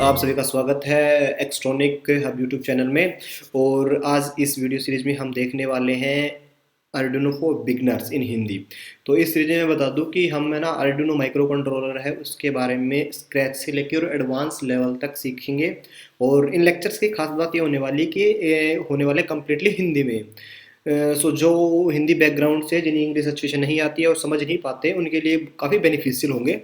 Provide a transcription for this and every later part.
आप सभी का स्वागत है एक्सट्रॉनिक हब यूट्यूब चैनल में। और आज इस वीडियो सीरीज में हम देखने वाले हैं आर्डिनो फॉर बिगनर्स इन हिंदी। तो इस सीरीज में बता दूं कि हम है ना आर्डिनो माइक्रो कंट्रोलर है उसके बारे में स्क्रैच से लेकर और एडवांस लेवल तक सीखेंगे। और इन लेक्चर्स की खास बात ये होने वाली कि होने वाले कम्प्लीटली हिंदी में। सो जो हिंदी बैकग्राउंड से जिन्हें इंग्लिश अच्छे से नहीं आती है और समझ नहीं पाते उनके लिए काफ़ी बेनिफिशियल होंगे,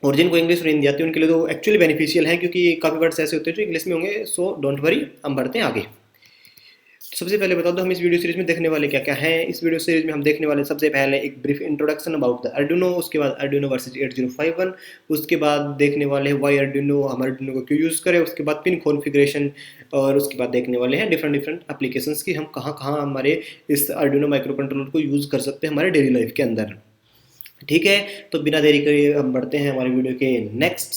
और जिनको इंग्लिश और हिंदी आती है उनके लिए तो एक्चुअली बेनिफिशियल है क्योंकि काफ़ी वर्ड्स ऐसे होते हैं जो इंग्लिश में होंगे। सो डोंट वरी, हम बढ़ते हैं आगे। तो सबसे पहले बता दो हम इस वीडियो सीरीज में देखने वाले क्या क्या हैं। इस वीडियो सीरीज में हम देखने वाले सबसे पहले एक brief introduction about the Arduino, उसके बाद आर्डिनो वर्सेस 8051, उसके बाद देखने वाले हैं वाई आर्डिनो, हम आर्डिनो को क्यों यूज़ करें, उसके बाद पिन कॉन्फ़िगरेशन, और उसके बाद देखने वाले हैं डिफरेंट डिफरेंट एप्लीकेशंस की हम कहाँ कहाँ हमारे इस आर्डिनो माइक्रो कंट्रोलर को यूज़ कर सकते हैं हमारे डेली लाइफ के अंदर। ठीक है, तो बिना देरी करे हम बढ़ते हैं हमारे वीडियो के नेक्स्ट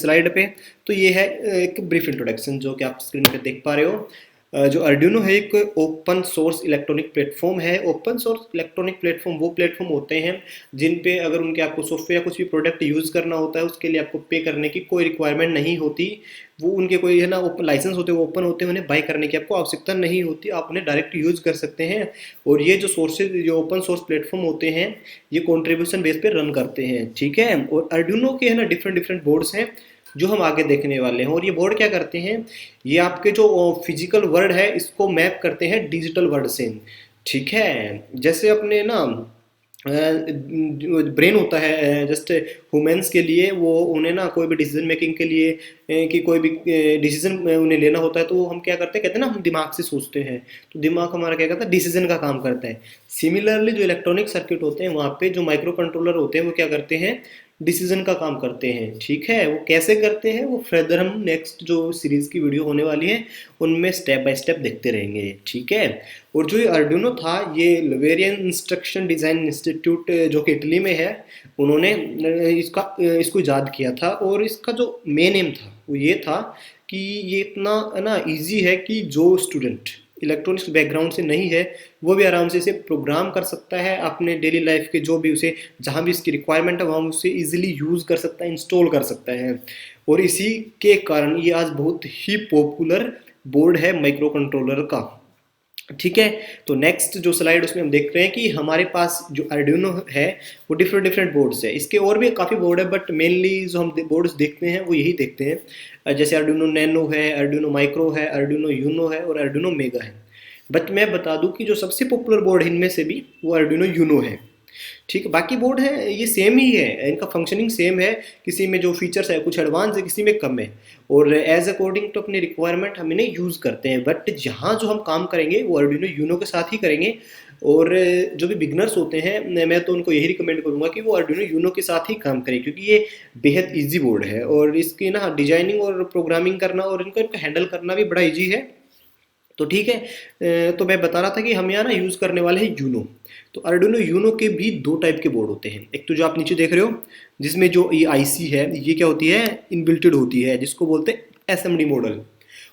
स्लाइड पे। तो ये है एक ब्रीफ इंट्रोडक्शन जो कि आप स्क्रीन पे देख पा रहे हो। जो अर्डिनो है एक ओपन सोर्स इलेक्ट्रॉनिक प्लेटफॉर्म है। ओपन सोर्स इलेक्ट्रॉनिक प्लेटफॉर्म वो प्लेटफॉर्म होते हैं जिन पे अगर उनके आपको सॉफ्टवेयर या कुछ भी प्रोडक्ट यूज़ करना होता है उसके लिए आपको पे करने की कोई रिक्वायरमेंट नहीं होती। वो उनके कोई है ना लाइसेंस होते हैं, वो ओपन होते हैं, उन्हें बाय करने की आपको आवश्यकता नहीं होती, आप उन्हें डायरेक्ट यूज़ कर सकते हैं। और ये जो सोर्सेज जो ओपन सोर्स प्लेटफॉर्म होते हैं ये कॉन्ट्रीब्यूशन बेस पे रन करते हैं। ठीक है, और अर्डिनो के है ना डिफरेंट डिफरेंट बोर्ड्स हैं जो हम आगे देखने वाले हैं। और ये बोर्ड क्या करते हैं, ये आपके जो फिजिकल वर्ड है इसको मैप करते हैं डिजिटल वर्ड से। ठीक है, जैसे अपने ना ब्रेन होता है जस्ट ह्यूमंस के लिए, वो उन्हें ना कोई भी डिसीजन मेकिंग के लिए कि कोई भी डिसीजन उन्हें लेना होता है तो हम क्या करते हैं, कहते हैं ना हम दिमाग से सोचते हैं, तो दिमाग हमारा क्या करता है, डिसीजन का काम करता है। सिमिलरली जो इलेक्ट्रॉनिक सर्किट होते हैं वहाँ पे जो माइक्रो कंट्रोलर होते हैं वो क्या करते हैं, डिसीजन का काम करते हैं। ठीक है, वो कैसे करते हैं वो फर्दर हम नेक्स्ट जो सीरीज की वीडियो होने वाली है उनमें स्टेप बाय स्टेप देखते रहेंगे। ठीक है, और जो ये अर्डिनो था ये लवेरियन इंस्ट्रक्शन डिज़ाइन इंस्टीट्यूट जो कि इटली में है, उन्होंने इसको ईजाद किया था। और इसका जो मेन एम था वो ये था कि ये इतना है ना ईजी है कि जो स्टूडेंट इलेक्ट्रॉनिक्स बैकग्राउंड से नहीं है वो भी आराम से इसे प्रोग्राम कर सकता है अपने डेली लाइफ के जो भी उसे जहाँ भी इसकी रिक्वायरमेंट है वहाँ उसे इजीली यूज़ कर सकता है, इंस्टॉल कर सकता है। और इसी के कारण ये आज बहुत ही पॉपुलर बोर्ड है माइक्रो कंट्रोलर का। ठीक है, तो नेक्स्ट जो स्लाइड उसमें हम देख रहे हैं कि हमारे पास जो आर्डिनो है वो डिफरेंट डिफरेंट बोर्ड्स है। इसके और भी काफ़ी बोर्ड है बट मेनली जो हम बोर्ड्स देखते हैं वो यही देखते हैं। जैसे आर्डिनो नैनो है, आर्डिनो माइक्रो है, आर्डिनो यूनो है और आर्डिनो मेगा है। बट मैं बता दूं कि जो सबसे पॉपुलर बोर्ड है इनमें से भी वो आर्डिनो यूनो है। ठीक है, बाकी बोर्ड है ये सेम ही है, इनका फंक्शनिंग सेम है, किसी में जो फीचर्स है कुछ एडवांस है, किसी में कम है, और एज अकॉर्डिंग टू अपनी रिक्वायरमेंट हम इन्हें यूज़ करते हैं। बट जहाँ जो हम काम करेंगे वो आर्डिनो यूनो के साथ ही करेंगे। और जो भी बिगनर्स होते हैं मैं तो उनको यही रिकमेंड करूँगा कि वो आर्डिनो यूनो के साथ ही काम करें क्योंकि ये बेहद ईजी बोर्ड है और इसकी ना डिजाइनिंग और प्रोग्रामिंग करना और इनका हैंडल करना भी बड़ा ईजी है। तो ठीक है, तो मैं बता रहा था कि हम यहाँ ना यूज़ करने वाले हैं यूनो। तो अर्डिनो यूनो के भी दो टाइप के बोर्ड होते हैं। एक तो जो आप नीचे देख रहे हो जिसमें जो ये आईसी है ये क्या होती है, इनबिल्टेड होती है, जिसको बोलते हैं एसएमडी मॉडल।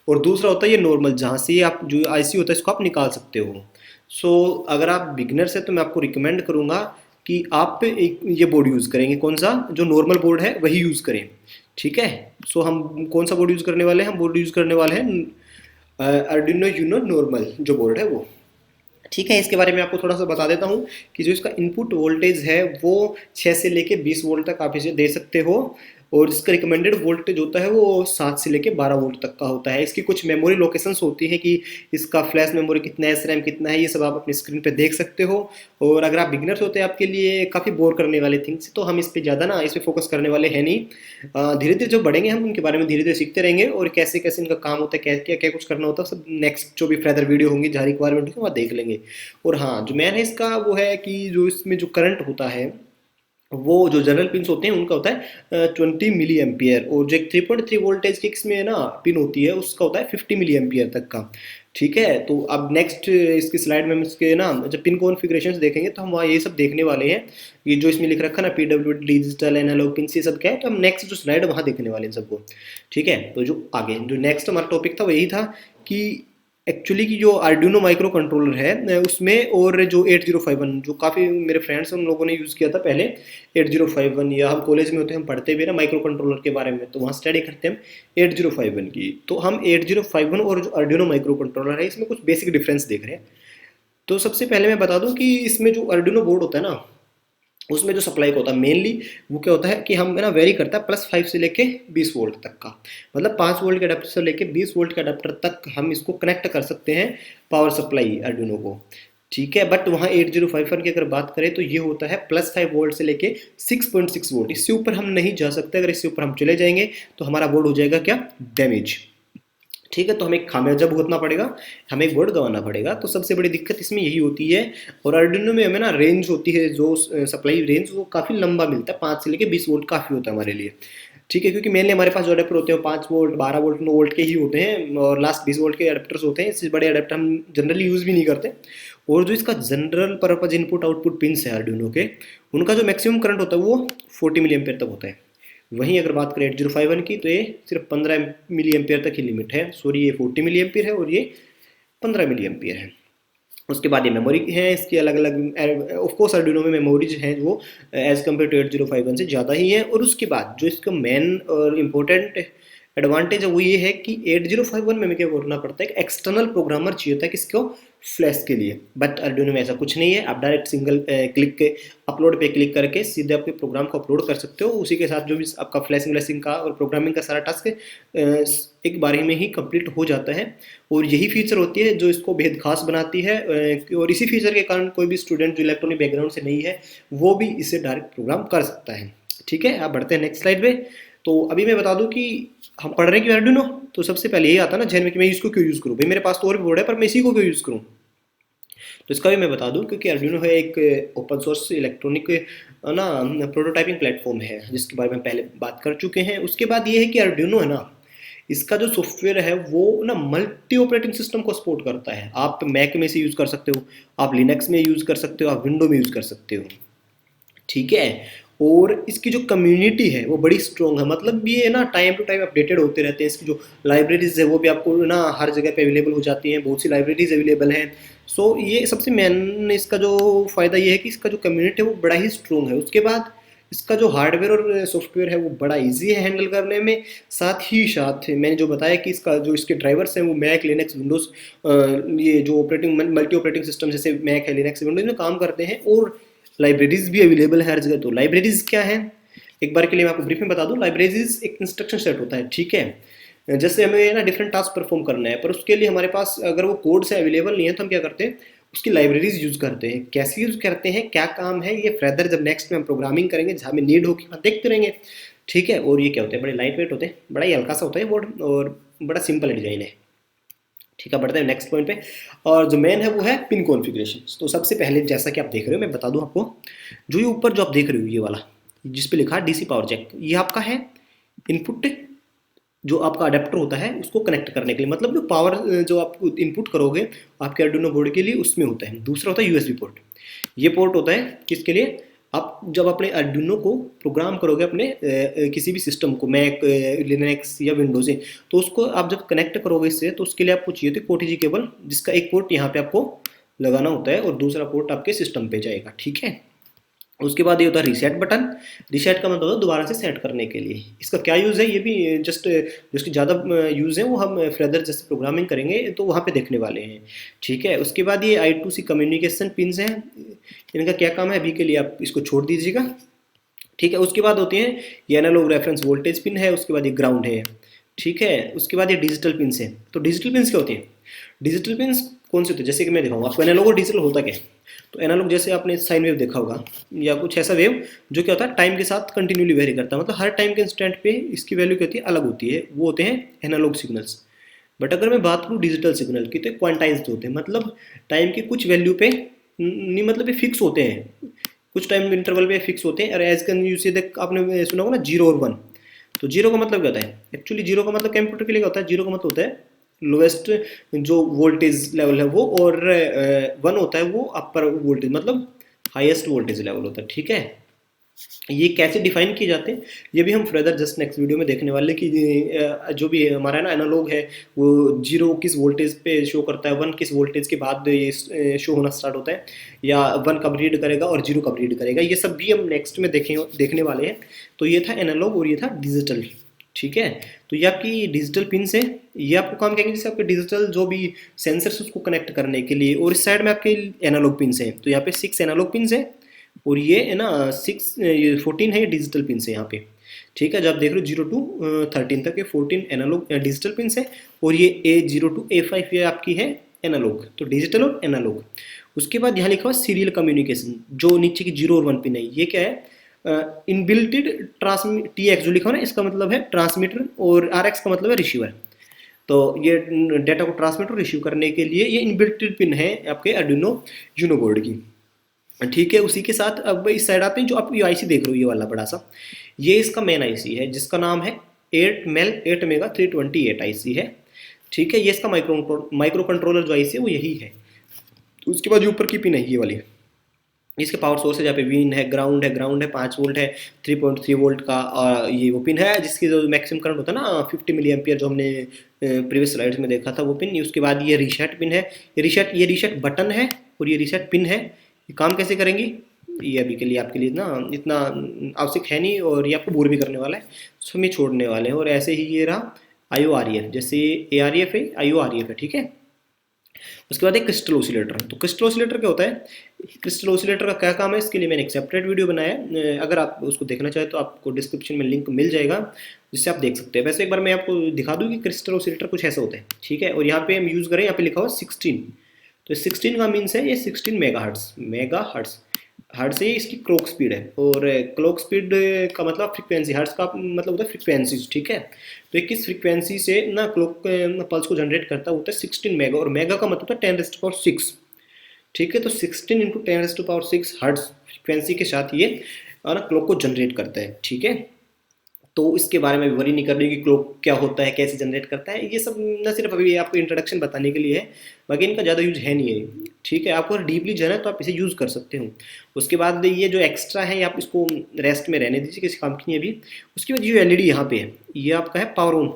और दूसरा होता है ये नॉर्मल, जहाँ से आप जो आईसी होता है इसको आप निकाल सकते हो। सो अगर आप बिगनर से तो मैं आपको रिकमेंड करूँगा कि आप एक ये बोर्ड यूज़ करेंगे, कौन सा, जो नॉर्मल बोर्ड है वही यूज़ करें। ठीक है, सो हम कौन सा बोर्ड यूज़ करने वाले हैं, हम बोर्ड यूज़ करने वाले हैं अर्डिनो यूनो नॉर्मल जो बोर्ड है वो। ठीक है, इसके बारे में आपको थोड़ा सा बता देता हूँ कि जो इसका इनपुट वोल्टेज है वो 6 से लेके 20 वोल्ट तक आप इसे दे सकते हो, और इसका रिकमेंडेड वोल्टेज होता है वो 7 से लेके 12 वोल्ट तक का होता है। इसकी कुछ मेमोरी लोकेशंस होती हैं कि इसका फ्लैश मेमोरी कितना है, एसरैम कितना है, ये सब आप अपनी स्क्रीन पे देख सकते हो। और अगर आप बिगनर्स होते हैं आपके लिए काफ़ी बोर करने वाले थिंग्स, तो हम इस पर ज़्यादा ना इस पर फोकस करने वाले हैं नहीं। धीरे धीरे जो बढ़ेंगे हम उनके बारे में धीरे धीरे सीखते रहेंगे और कैसे कैसे इनका काम होता है, क्या क्या क्या कुछ करना होता है, सब नेक्स्ट जो भी फर्दर वीडियो होंगी जहाँ रिक्वायरमेंट होगी वहाँ देख लेंगे। और हाँ, जो मेन है इसका वो है कि जो इसमें जो करंट होता है वो जो जनरल पिन्स होते हैं उनका होता है 20 मिली एम्पियर, और जो एक 3.3 वोल्टेज की इसमें ना पिन होती है उसका होता है 50 मिली एम्पियर तक का। ठीक है, तो अब नेक्स्ट इसकी स्लाइड में हम इसके ना जब पिन कॉन्फ़िगरेशंस देखेंगे तो हम वहाँ ये सब देखने वाले हैं। ये जो इसमें लिख रखा है ना PWD डिजिटल एनालॉग पिन ये सब क्या है, तो हम नेक्स्ट जो स्लाइड है वहाँ देखने वाले हैं सबको। ठीक है, तो जो आगे जो नेक्स्ट हमारा टॉपिक था वो यही था कि एक्चुअली की जो आर्डिनो माइक्रो कंट्रोलर है उसमें, और जो 8051 जो काफ़ी मेरे फ्रेंड्स उन लोगों ने यूज़ किया था पहले 8051, या हम कॉलेज में होते हैं हम पढ़ते भी ना माइक्रो कंट्रोलर के बारे में, तो वहाँ स्टडी करते हैं हम 8051 की। तो हम 8051 और जो आर्डिनो माइक्रो कंट्रोलर है इसमें कुछ बेसिक डिफरेंस देख रहे हैं। तो सबसे पहले मैं बता दूं कि इसमें जो आर्डिनो बोर्ड होता है ना, उसमें जो सप्लाई का होता है मेनली वो क्या होता है कि हम है ना वेरी करता है +5 से लेके 20 वोल्ट तक का, मतलब 5 वोल्ट के अडेप्टर से लेके 20 वोल्ट के अडेप्टर तक हम इसको कनेक्ट कर सकते हैं पावर सप्लाई आर्डिनो को। ठीक है, बट वहाँ 8051 की अगर बात करें तो ये होता है +5 वोल्ट से लेके 6.6 वोल्ट, इससे ऊपर हम नहीं जा सकते। अगर इससे ऊपर हम चले जाएंगे तो हमारा बोर्ड हो जाएगा क्या, डैमेज। ठीक है, तो हमें खामियाजा भुगतना पड़ेगा, हमें एक बोर्ड गंवाना पड़ेगा। तो सबसे बड़ी दिक्कत इसमें यही होती है। और आर्डिनो में हमें ना रेंज होती है, जो सप्लाई रेंज वो काफ़ी लंबा मिलता है, 5 से लेके 20 वोल्ट काफ़ी होता है हमारे लिए। ठीक है, क्योंकि मेनली हमारे पास जो अडेप्टर होते हैं 5 वोल्ट 12 वोल्ट 9 वोल्ट के ही होते हैं, और लास्ट 20 वोल्ट के अडेप्टर्स होते हैं। इससे बड़े अडेप्टर हम जनरली यूज़ भी नहीं करते। और जो इसका general purpose input output pins है आर्डिनो के, उनका जो मैक्सिमम करंट होता है वो 40 मिली एम्पेयर तक होता है। वहीं अगर बात करें 8051 की तो ये सिर्फ 15 मिली एम्पेयर तक ही लिमिट है, सॉरी ये 40 मिली एम्पेयर है और ये 15 मिली एम्पेयर है। उसके बाद ये मेमोरी है इसकी अलग अलग, ऑफ कोर्स आर्डिनो में मेमोरीज हैं वो एज कम्पेयर टू 8051 से ज़्यादा ही है। और उसके बाद जो इसका मेन और इम्पोर्टेंट एडवांटेज है वो ये है कि 8051 में हमें क्या करना पड़ता है, एक्सटर्नल प्रोग्रामर चाहिए होता है किसको, फ्लैश के लिए। बट आर्डिनो में ऐसा कुछ नहीं है, आप डायरेक्ट सिंगल क्लिक के अपलोड पे क्लिक करके सीधे आपके प्रोग्राम को अपलोड कर सकते हो। उसी के साथ जो भी आपका फ्लैशिंग व्लैशिंग का और प्रोग्रामिंग का सारा टास्क एक बार में ही कंप्लीट हो जाता है। और यही फीचर होती है जो इसको बेहद खास बनाती है। और इसी फीचर के कारण कोई भी स्टूडेंट जो इलेक्ट्रॉनिक बैकग्राउंड से नहीं है वो भी इसे डायरेक्ट प्रोग्राम कर सकता है। ठीक है, आप बढ़ते हैं नेक्स्ट स्लाइड पे। तो अभी मैं बता दूं कि हम पढ़ रहे हैं कि आर्डिनो, तो सबसे पहले यही आता है ना जहन में कि मैं इसको क्यों यूज़ करूँ, भाई मेरे पास तो और भी बोर्ड है पर मैं इसी को क्यों यूज़ करूँ। तो इसका भी मैं बता दूं, क्योंकि आर्डिनो है एक ओपन सोर्स इलेक्ट्रॉनिक ना प्रोटोटाइपिंग प्लेटफॉर्म है जिसके बारे में पहले बात कर चुके हैं। उसके बाद ये है कि आर्डिनो है ना, इसका जो सॉफ्टवेयर है वो ना मल्टी ऑपरेटिंग सिस्टम को सपोर्ट करता है। आप मैक में से यूज़ कर सकते हो, आप लिनक्स में यूज़ कर सकते हो, आप विंडो में यूज़ कर सकते हो। ठीक है, और इसकी जो कम्युनिटी है वो बड़ी स्ट्रॉन्ग है, मतलब ये ना टाइम टू टाइम अपडेटेड होते रहते हैं। इसकी जो लाइब्रेरीज है वो भी आपको ना हर जगह पे अवेलेबल हो जाती हैं, बहुत सी लाइब्रेरीज अवेलेबल हैं। सो ये सबसे मेन इसका जो फ़ायदा ये है कि इसका जो कम्युनिटी है वो बड़ा ही स्ट्रॉन्ग है। उसके बाद इसका जो हार्डवेयर और सॉफ्टवेयर है वो बड़ा इजी है हैंडल करने में। साथ ही साथ मैंने जो बताया कि इसका जो इसके ड्राइवर्स हैं वो मैक लिनक्स विंडोज़, ये जो ऑपरेटिंग मल्टी ऑपरेटिंग सिस्टम जैसे मैक है लिनक्स विंडोज़ में काम करते हैं। और लाइब्रेरीज भी अवेलेबल है हर जगह। तो लाइब्रेरीज क्या है, एक बार के लिए मैं आपको ब्रीफ में बता दूं। लाइब्रेरीज एक इंस्ट्रक्शन सेट होता है। ठीक है, जैसे हमें ना डिफरेंट टास्क परफॉर्म करना है, पर उसके लिए हमारे पास अगर वो कोड से अवेलेबल नहीं है तो हम क्या करते हैं, उसकी लाइब्रेरीज यूज़ करते हैं। कैसे यूज़ करते हैं, क्या काम है, ये फर्दर जब नेक्स्ट में हम प्रोग्रामिंग करेंगे जहाँ हमें नीड होगी वहाँ देखते रहेंगे। ठीक है, और ये क्या होते हैं, बड़े लाइट वेट होते हैं, बड़ा ही हल्का सा होता है बोर्ड और बड़ा सिंपल डिजाइन है। ठीक है, बढ़ते हैं नेक्स्ट पॉइंट पे। और जो मेन है वो है पिन कॉन्फ़िगरेशन। तो सबसे पहले जैसा कि आप देख रहे हो, मैं बता दूं आपको, जो ये ऊपर जो आप देख रहे हो ये वाला जिस पे लिखा है डीसी पावर जैक, ये आपका है इनपुट। जो आपका अडेप्टर होता है उसको कनेक्ट करने के लिए, मतलब जो पावर जो आप इनपुट करोगे आपके आर्डिनो बोर्ड के लिए उसमें होता है। दूसरा होता है यूएसबी पोर्ट। ये पोर्ट होता है किसके लिए, आप जब अपने आर्डिनो को प्रोग्राम करोगे अपने किसी भी सिस्टम को, मैक लिनक्स या विंडोज से, तो उसको आप जब कनेक्ट करोगे इससे तो उसके लिए आपको चाहिए थे कोटीजी केबल, जिसका एक पोर्ट यहाँ पे आपको लगाना होता है और दूसरा पोर्ट आपके सिस्टम पे जाएगा। ठीक है, उसके बाद ये होता है रीसेट बटन। रीसेट का मतलब होता है दोबारा से सेट करने के लिए। इसका क्या यूज़ है, ये भी जस्ट जिसकी ज़्यादा यूज़ है वो हम फर्दर जैसे प्रोग्रामिंग करेंगे तो वहाँ पे देखने वाले हैं। ठीक है, उसके बाद ये I2C कम्युनिकेशन पिन्स हैं, इनका क्या काम है अभी के लिए आप इसको छोड़ दीजिएगा। ठीक है, उसके बाद होती हैं ये एनालॉग रेफरेंस वोल्टेज पिन है, उसके बाद ये ग्राउंड है। ठीक है, उसके बाद ये डिजिटल पिन्स है। तो डिजिटल पिन्स क्या होती है, डिजिटल पिन्स कौन से होते हैं, जैसे कि मैं दिखाऊंगा आपको। एनालॉग और डिजिटल होता क्या है, तो एनालॉग जैसे आपने साइन वेव देखा होगा या कुछ ऐसा वेव जो क्या होता है टाइम के साथ कंटिन्यूली वेरी करता है, मतलब हर टाइम के इंस्टेंट पे इसकी वैल्यू क्या होती है, अलग होती है, वो होते हैं एनालॉग सिग्नल्स। बट अगर मैं बात करूँ डिजिटल सिग्नल की तो क्वांटाइज्ड होते हैं, मतलब टाइम की कुछ वैल्यू पे नहीं, मतलब ये फिक्स होते हैं, कुछ टाइम इंटरवल पे फिक्स होते हैं। और एज कैन यू से देख आपने सुना होगा ना 0 और 1। तो 0 का मतलब क्या होता है, एक्चुअली 0 का मतलब कंप्यूटर के लिए क्या होता है, 0 का मतलब होता है लोएस्ट जो वोल्टेज लेवल है वो, और 1 होता है वो अपर वोल्टेज मतलब हाईएस्ट वोल्टेज लेवल होता है। ठीक है, ये कैसे डिफाइन किए जाते हैं ये भी हम फर्दर जस्ट नेक्स्ट वीडियो में देखने वाले कि जो भी हमारा ना एनालॉग है वो 0 किस वोल्टेज पे शो करता है, 1 किस वोल्टेज के बाद ये शो होना स्टार्ट होता है, या 1 कब रीड करेगा और 0 कब रीड करेगा, ये सब भी हम नेक्स्ट में देखने वाले हैं। तो ये था एनालॉग और ये था डिजिटल। ठीक है, तो ये आपकी डिजिटल पिन्स है, ये आपको काम करेंगे जैसे आपके डिजिटल जो भी सेंसर्स उसको कनेक्ट करने के लिए। और इस साइड में आपके एनालॉग पिन्स हैं, तो यहाँ पे 6 एनालॉग पिन्स है और ये है ना 14 है डिजिटल पिन्स है यहाँ पे। ठीक है, जब आप देख रहे हो 0 to 13 तक ये 14 एनालॉग डिजिटल पिन्स है, और ये A0 to A5 ये आपकी है एनालॉग, तो डिजिटल और एनालॉग। उसके बाद यहाँ लिखा हुआ सीरियल कम्युनिकेशन, जो नीचे की 0 और 1 पिन है, ये क्या है इनबिल्टेड ट्रांसमिट TX जो लिखा हुआ ना, इसका मतलब है ट्रांसमीटर, और RX का मतलब है रिसीवर। तो ये डेटा को ट्रांसमिट और रिसीव करने के लिए ये इनबिल्टेड पिन है आपके आर्डिनो यूनो बोर्ड की। ठीक है, उसी के साथ अब इस साइड आप जो आप ये आईसी देख रहे हो ये वाला बड़ा सा, ये इसका मेन आईसी है जिसका नाम है 8 मेगा 328 आईसी है। ठीक है, ये इसका माइक्रो कंट्रोलर जो आईसी है वो यही है। तो उसके बाद जो ऊपर की पिन है ये वाली, इसके पावर सोर्स है जहाँ पे विन है, ग्राउंड है 5 वोल्ट है, 3.3 वोल्ट का, और ये वो पिन है जिसकी जो मैक्सिमम करंट होता है ना 50 मिली एम्पियर, जो हमने प्रीवियस स्लाइड्स में देखा था वो पिन। उसके बाद ये रीसेट पिन है, ये रीसेट बटन है और ये रीसेट पिन है। ये काम कैसे करेंगी ये अभी के लिए आपके लिए ना इतना आवश्यक है नहीं, और ये आपको बोर भी करने वाला है, सो हम ये छोड़ने वाले हैं। और ऐसे ही ये रहा IOREF, जैसे AREF है IOREF है। ठीक है, उसके बाद एक क्रिस्टल ओसिलेटर। तो क्रिस्टल ओसिलेटर क्या होता है, क्रिस्टल ओसिलेटर का क्या काम है, इसके लिए मैंने एक सेपरेट वीडियो बनाया है, अगर आप उसको देखना चाहें तो आपको डिस्क्रिप्शन में लिंक मिल जाएगा जिससे आप देख सकते हैं। वैसे एक बार मैं आपको दिखा दूँ कि क्रिस्टल ओसिलेटर कुछ ऐसा होता है। ठीक है, और यहाँ पे हम यूज़ करें, यहाँ पे लिखा हुआ 16, तो 16 का मीन्स है ये 16 मेगा हर्ट्स है, इसकी क्लॉक स्पीड है। और क्लॉक स्पीड का मतलब फ्रीक्वेंसी, हर्ट्स का मतलब होता है फ्रीक्वेंसी। ठीक है, तो किस फ्रीक्वेंसी से ना क्लॉक पल्स को जनरेट करता होता है 16 मेगा, और मेगा का मतलब होता है 10⁶। ठीक है, तो 16 इंटू 10⁶ हर्ट्स फ्रीक्वेंसी के साथ ये ना क्लॉक को जनरेट करता है। ठीक है, तो इसके बारे में वरी नहीं कर रही कि क्लॉक क्या होता है, कैसे जनरेट करता है, ये सब न सिर्फ अभी आपको इंट्रोडक्शन बताने के लिए है, बाकी इनका ज़्यादा यूज है नहीं है। ठीक है, आपको अगर डीपली जाना है तो आप इसे यूज़ कर सकते हो। उसके बाद ये जो एक्स्ट्रा है आप इसको रेस्ट में रहने दीजिए, किसी काम की नहीं अभी। उसके बाद जो LED यहाँ पे है ये आपका है पावर ऑन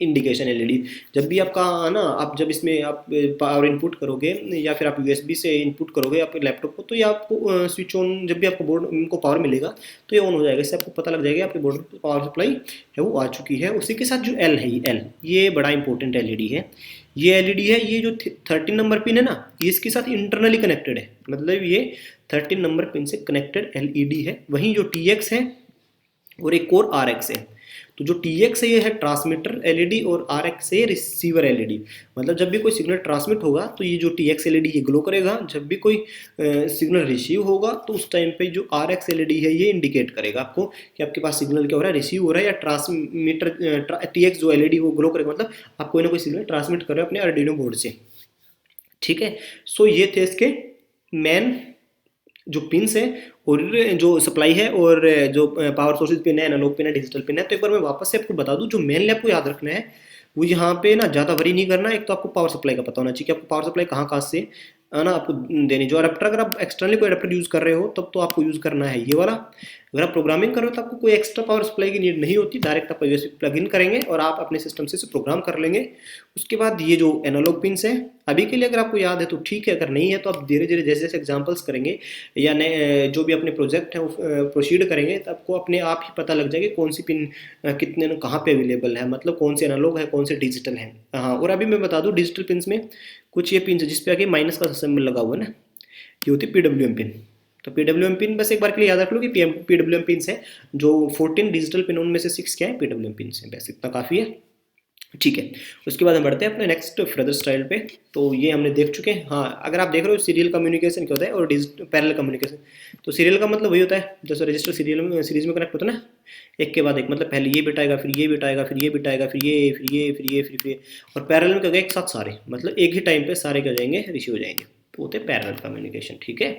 इंडिकेशन LED। जब भी आपका ना आप जब इसमें आप पावर इनपुट करोगे या फिर आप USB से इनपुट करोगे आपके लैपटॉप को, तो ये आपको स्विच ऑन, जब भी आपको बोर्ड को पावर मिलेगा तो ये ऑन हो जाएगा। इससे आपको पता लग जाएगा आपके बोर्ड पर पावर सप्लाई है वो आ चुकी है। उसी के साथ जो L है, L ये बड़ा इंपॉर्टेंट LED है। ये LED है, ये जो 13 नंबर पिन है ना, ये इसके साथ इंटरनली कनेक्टेड है, मतलब ये 13 नंबर पिन से कनेक्टेड LED है। वहीं जो TX है और एक और RX है, तो जो TX है ये है ट्रांसमीटर LED और RX है रिसीवर LED। मतलब जब भी कोई सिग्नल ट्रांसमिट होगा तो ये जो TX LED ये ग्लो करेगा, जब भी कोई सिग्नल रिसीव होगा तो उस टाइम पे जो RX LED है ये इंडिकेट करेगा आपको कि आपके पास सिग्नल क्या हो रहा है, रिसीव हो रहा है, या ट्रांसमीटर TX जो LED वो ग्लो करेगा, मतलब आप कोई ना कोई सिग्नल ट्रांसमिट कर रहे हो अपने आर्डिनो बोर्ड से। ठीक है, सो ये थे इसके मेन जो पिन्स है और जो सप्लाई है, और जो पावर सोर्सेज पिन है, एनालॉग पिन है, डिजिटल पिन है। तो एक बार मैं वापस से आपको बता दूं, जो मेनली आपको याद रखना है वो यहाँ पे ना ज़्यादा वरी नहीं करना। एक तो आपको पावर सप्लाई का पता होना चाहिए कि आपको पावर सप्लाई कहाँ से ना आपको देनी। जो अडेप्टर अगर आप एक्सटर्नली कोई अडेप्टर यूज़ कर रहे हो तब तो आपको यूज़ करना है ये वाला। अगर आप प्रोग्रामिंग कर रहे हो तो आपको कोई एक्स्ट्रा पावर सप्लाई की नीड नहीं होती, डायरेक्ट आप USB प्लग इन करेंगे और आप अपने सिस्टम से प्रोग्राम कर लेंगे। उसके बाद ये जो एनालॉग पिन्स हैं अभी के लिए अगर आपको याद है तो ठीक है, अगर नहीं है तो आप धीरे धीरे जैसे जैसे एग्जांपल्स करेंगे या नए जो भी अपने प्रोजेक्ट हैं वो प्रोसीड करेंगे तो आपको अपने आप ही पता लग जाएगा कौन सी पिन कितने कहाँ पे अवेलेबल है, मतलब कौन से एनालॉग है कौन से डिजिटल है। हाँ, और अभी मैं बता दूँ डिजिटल पिन्स में कुछ ये पिन है जिसपे आगे माइनस का सिंबल लगा हुआ है ना, ये होती है PWM पिन। तो PWM पिन बस एक बार के लिए याद रख लो कि PWM पिन्स है, जो 14 डिजिटल पिन उनमें से 6 क्या है PWM पिन्स है, बस इतना काफ़ी है। ठीक है, उसके बाद हम बढ़ते हैं अपने नेक्स्ट फर्दर स्टाइल पे। तो ये हमने देख चुके हैं। हाँ, अगर आप देख रहे हो सीरियल कम्युनिकेशन क्या होता है और पैरेलल कम्युनिकेशन। तो सीरियल का मतलब वही होता है जैसे रजिस्टर सीरीज में कनेक्ट होता है ना, एक के बाद एक, मतलब पहले ये बिट आएगा, फिर ये बिट आएगा, फिर ये बिट आएगा, फिर ये, फिर ये, फिर ये, फिर ये। और पैरेलल में क्या होगा, एक साथ सारे, मतलब एक ही टाइम पे सारे क्या हो जाएंगे, रिसीव हो जाएंगे, तो होते हैं पैरेलल कम्युनिकेशन। ठीक है,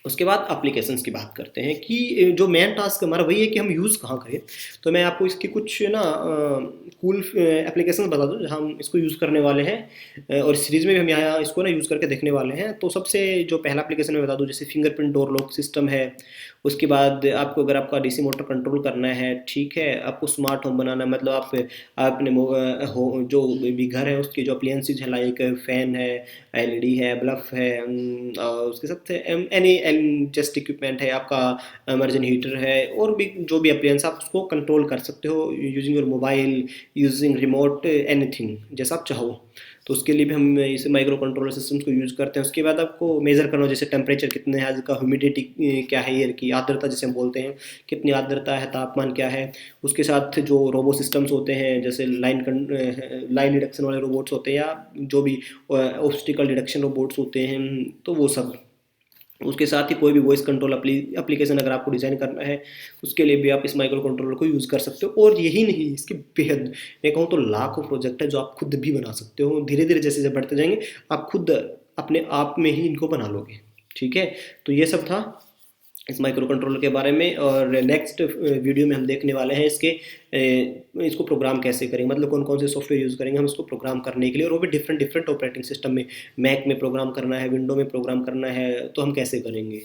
उसके बाद एप्लीकेशंस की बात करते हैं कि जो मेन टास्क हमारा वही है कि हम यूज़ कहाँ करें। तो मैं आपको इसकी कुछ ना कूल एप्लीकेशंस बता दूँ जहाँ हम इसको यूज़ करने वाले हैं, और इस सीरीज़ में भी हम यहाँ इसको ना यूज़ करके देखने वाले हैं। तो सबसे जो पहला एप्लीकेशन मैं बता दूँ, जैसे फिंगरप्रिंट डोर लॉक सिस्टम है। उसके बाद आपको अगर आपका डीसी मोटर कंट्रोल करना है, ठीक है, आपको स्मार्ट होम बनाना है, मतलब आप आपने जो भी घर है उसकी जो अप्लायंसेज है, लाइक फ़ैन है, एलईडी है, बल्ब है, और उसके साथ एनी जस्ट इक्विपमेंट है, आपका इमरजन हीटर है, और भी जो भी अप्लायंस आप उसको कंट्रोल कर सकते हो using your mobile, using remote, anything जैसा आप चाहो। तो उसके लिए भी हम इस माइक्रो कंट्रोलर सिस्टम्स को यूज़ करते हैं। उसके बाद आपको मेज़र करना हो, जैसे टेम्परेचर कितने है आज का, ह्यूमिडिटी क्या है, एयर की आर्द्रता जिसे हम बोलते हैं, कितनी आर्द्रता है, तापमान क्या है। उसके साथ जो रोबो सिस्टम्स होते हैं, जैसे लाइन डिडक्शन वाले रोबोट्स होते हैं, या जो भी ऑब्स्टिकल डिडक्शन रोबोट्स होते हैं, तो वो सब। उसके साथ ही कोई भी वॉइस कंट्रोल एप्लीकेशन अगर आपको डिज़ाइन करना है, उसके लिए भी आप इस माइक्रो कंट्रोलर को यूज़ कर सकते हो। और यही नहीं, इसके बेहद मैं कहूँ तो लाखों प्रोजेक्ट है जो आप खुद भी बना सकते हो। धीरे धीरे जैसे जैसे बढ़ते जाएंगे, आप खुद अपने आप में ही इनको बना लोगे। ठीक है, तो ये सब था इस माइक्रो कंट्रोलर के बारे में। और नेक्स्ट वीडियो में हम देखने वाले हैं इसको प्रोग्राम कैसे करेंगे, मतलब कौन कौन से सॉफ्टवेयर यूज़ करेंगे हम इसको प्रोग्राम करने के लिए, और वो भी डिफरेंट डिफरेंट ऑपरेटिंग सिस्टम में। मैक में प्रोग्राम करना है, विंडो में प्रोग्राम करना है, तो हम कैसे करेंगे।